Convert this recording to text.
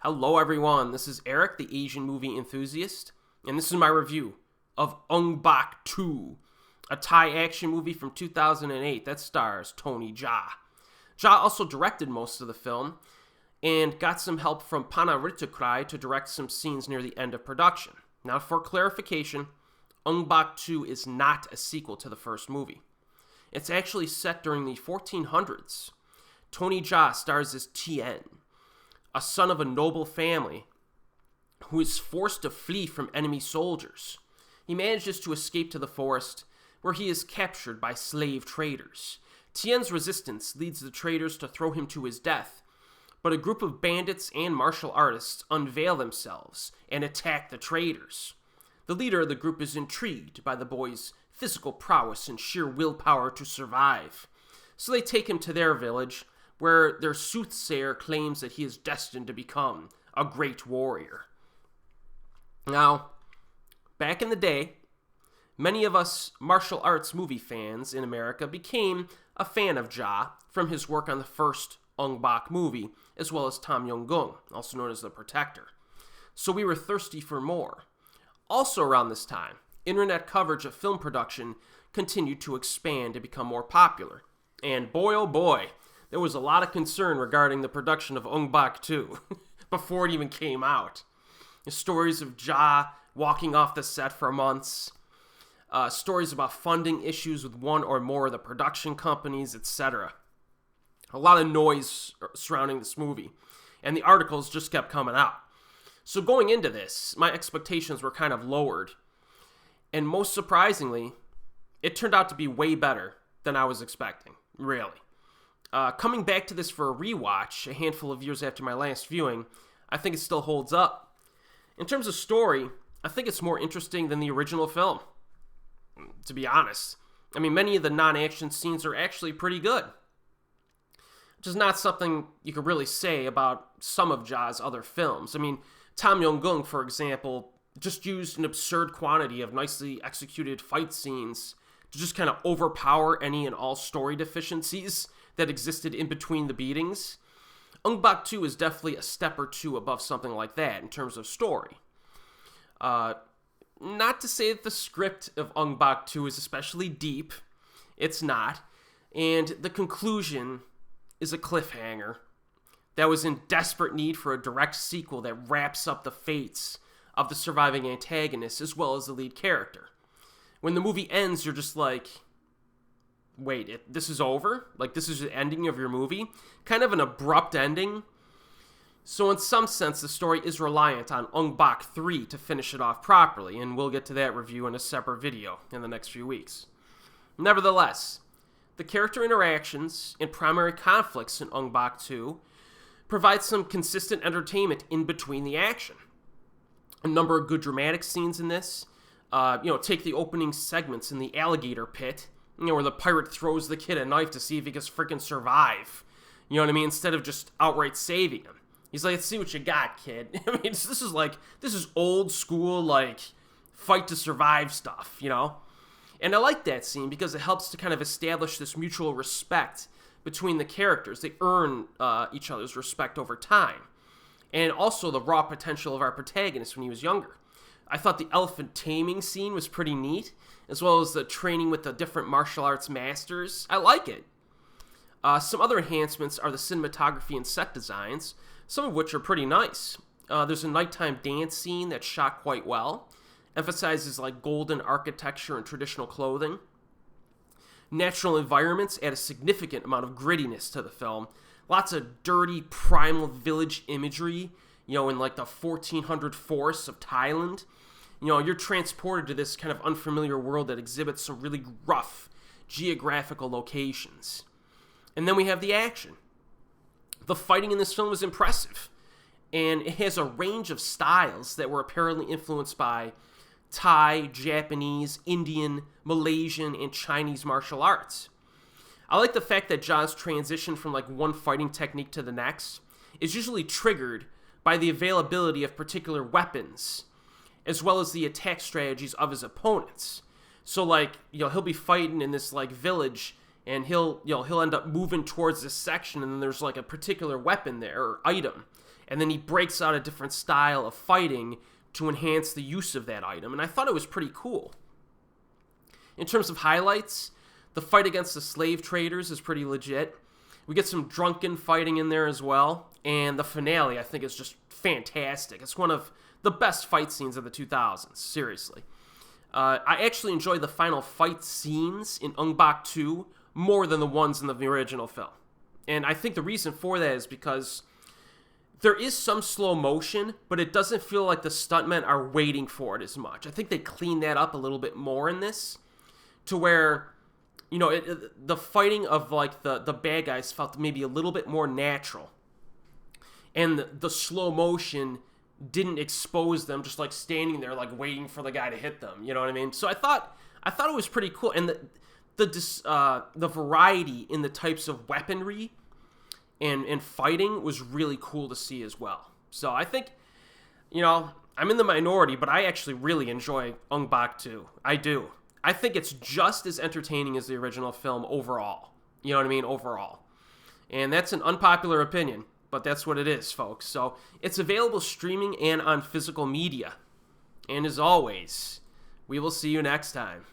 Hello everyone, this is Erik, the Asian movie enthusiast, and this is my review of Ong Bak 2, a Thai action movie from 2008 that stars Tony Jaa. Jaa also directed most of the film, and got some help from Panna Rittikrai to direct some scenes near the end of production. Now for clarification, Ong Bak 2 is not a sequel to the first movie. It's actually set during the 1400s. Tony Jaa stars as Tien, a son of a noble family who is forced to flee from enemy soldiers. He manages to escape to the forest, where he is captured by slave traders. Tien's resistance leads the traders to throw him to his death, but a group of bandits and martial artists unveil themselves and attack the traders. The leader of the group is intrigued by the boy's physical prowess and sheer willpower to survive, so they take him to their village, where their soothsayer claims that he is destined to become a great warrior. Now, back in the day, many of us martial arts movie fans in America became a fan of Jaa from his work on the first Ong Bak movie, as well as Tom Yum-goong, also known as The Protector. So we were thirsty for more. Also around this time, internet coverage of film production continued to expand and become more popular. And boy, oh boy, there was a lot of concern regarding the production of Ong Bak 2 before it even came out. The stories of Jaa walking off the set for months, stories about funding issues with one or more of the production companies, etc. A lot of noise surrounding this movie, and the articles just kept coming out. So going into this, my expectations were kind of lowered, and most surprisingly, it turned out to be way better than I was expecting, really. Coming back to this for a rewatch a handful of years after my last viewing, I think it still holds up. In terms of story, I think it's more interesting than the original film, to be honest. I mean, many of the non-action scenes are actually pretty good, which is not something you could really say about some of Jaa's other films. I mean, Tom Yum-goong, for example, just used an absurd quantity of nicely executed fight scenes to just kind of overpower any and all story deficiencies that existed in between the beatings. Ong Bak 2 is definitely a step or two above something like that in terms of story. Not to say that the script of Ong Bak 2 is especially deep. It's not. And the conclusion is a cliffhanger that was in desperate need for a direct sequel that wraps up the fates of the surviving antagonist as well as the lead character. When the movie ends, you're just like, wait, this is over? Like, this is the ending of your movie? Kind of an abrupt ending. So in some sense, the story is reliant on Ong Bak 3 to finish it off properly, and we'll get to that review in a separate video in the next few weeks. Nevertheless, the character interactions and primary conflicts in Ong Bak 2 provide some consistent entertainment in between the action. A number of good dramatic scenes in this. Take the opening segments in the alligator pit, where the pirate throws the kid a knife to see if he can freaking survive. You know what I mean? Instead of just outright saving him. He's like, let's see what you got, kid. I mean, this is old school, like, fight to survive stuff, you know? And I like that scene because it helps to kind of establish this mutual respect between the characters. They earn each other's respect over time. And also the raw potential of our protagonist when he was younger. I thought the elephant taming scene was pretty neat, as well as the training with the different martial arts masters. I like it. Some other enhancements are the cinematography and set designs, some of which are pretty nice. There's a nighttime dance scene that's shot quite well, emphasizes like golden architecture and traditional clothing. Natural environments add a significant amount of grittiness to the film. Lots of dirty, primal village imagery, in like the 1400 forests of Thailand. You're transported to this kind of unfamiliar world that exhibits some really rough geographical locations. And then we have the action. The fighting in this film is impressive, and it has a range of styles that were apparently influenced by Thai, Japanese, Indian, Malaysian, and Chinese martial arts. I like the fact that Jaa's transition from like one fighting technique to the next is usually triggered by the availability of particular weapons, as well as the attack strategies of his opponents. So like, he'll be fighting in this like village, and he'll end up moving towards this section, and then there's like a particular weapon there or item, and then he breaks out a different style of fighting to enhance the use of that item. And I thought it was pretty cool. In terms of highlights, the fight against the slave traders is pretty legit. We get some drunken fighting in there as well. And the finale, I think, is just fantastic. It's one of the best fight scenes of the 2000s, seriously. I actually enjoy the final fight scenes in Ong Bak 2 more than the ones in the original film. And I think the reason for that is because there is some slow motion, but it doesn't feel like the stuntmen are waiting for it as much. I think they cleaned that up a little bit more in this, to where, you know, the fighting of, like, the bad guys felt maybe a little bit more natural. And the slow motion didn't expose them just, like, standing there, like, waiting for the guy to hit them. You know what I mean? So I thought it was pretty cool. And the variety in the types of weaponry and fighting was really cool to see as well. So I think, you know, I'm in the minority, but I actually really enjoy Ong Bak 2. I do. I think it's just as entertaining as the original film overall. You know what I mean? Overall. And that's an unpopular opinion, but that's what it is, folks. So it's available streaming and on physical media. And as always, we will see you next time.